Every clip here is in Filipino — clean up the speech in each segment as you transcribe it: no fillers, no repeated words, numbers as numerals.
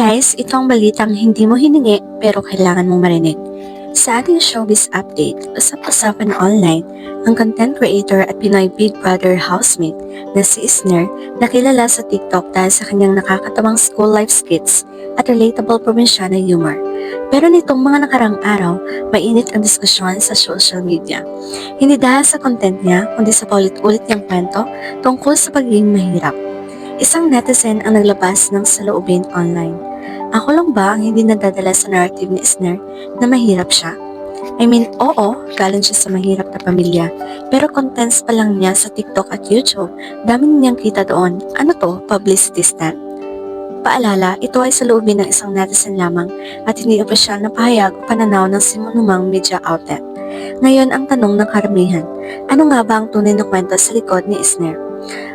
Guys, ito ang balitang hindi mo hiningi pero kailangan mong marinig. Sa ating showbiz update, usap-usapan online ang content creator at Pinoy Big Brother housemate na si Isner na kilala sa TikTok dahil sa kanyang nakakatawang school life skits at relatable probinsyana humor. Pero nitong mga nakarang araw, mainit ang diskusyon sa social media. Hindi dahil sa content niya, kundi sa paulit-ulit niyang kwento tungkol sa pagiging mahirap. Isang netizen ang naglabas ng saloobin online. Ako lang ba ang hindi nadadala sa narrative ni Isner na mahirap siya? I mean, oo, galing siya sa mahirap na pamilya. Pero contents pa lang niya sa TikTok at YouTube, dami niyang kita doon. Ano to? Publicity stunt? Paalala, ito ay saloobin ng isang netizen lamang at hindi opisyal na pahayag o pananaw ng sinumang media outlet. Ngayon ang tanong ng karamihan, ano nga ba ang tunay na kwento sa likod ni Isner?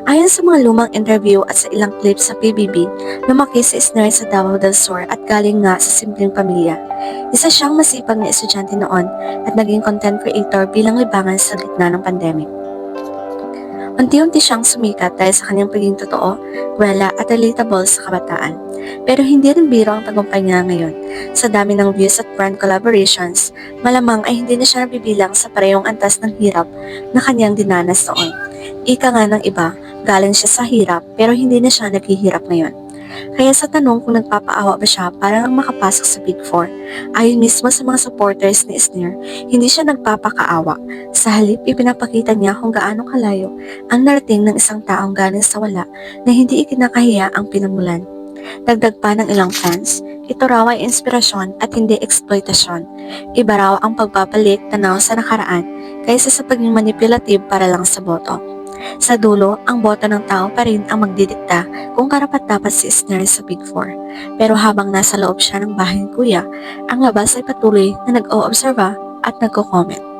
Ayon sa mga lumang interview at sa ilang clips sa PBB, lumaki si Isner sa Davao del Sur at galing nga sa simpleng pamilya. Isa siyang masipag na estudyante noon at naging content creator bilang libangan sa gitna ng pandemic. Unti-unti siyang sumikat dahil sa kanyang pagiging totoo, wala at relatable sa kabataan. Pero hindi rin biro ang tagumpay niya ngayon. Sa dami ng views at brand collaborations, malamang ay hindi na siya nabibilang sa parehong antas ng hirap na kanyang dinanas noon. Ika nga ng iba, galing siya sa hirap pero hindi na siya naghihirap ngayon. Kaya sa tanong kung nagpapaawa ba siya para lang makapasok sa Big Four, ayon mismo sa mga supporters ni Isner, hindi siya nagpapakaawa. Sa halip, ipinapakita niya kung gaano kalayo ang narating ng isang taong galing sa wala na hindi ikinakahiya ang pinamulan. Dagdag pa ng ilang fans, ito raw ay inspirasyon at hindi eksploitasyon. Iba raw ang pagbabalik tanaw sa nakaraan kaysa sa pagiging manipulative para lang sa boto. Sa dulo, ang boto ng tao pa rin ang magdidikta kung karapat-dapat si Isner sa Big Four. Pero habang nasa loob siya ng bahay ni Kuya, ang labas ay patuloy na nag-o-obserba at nagko-comment.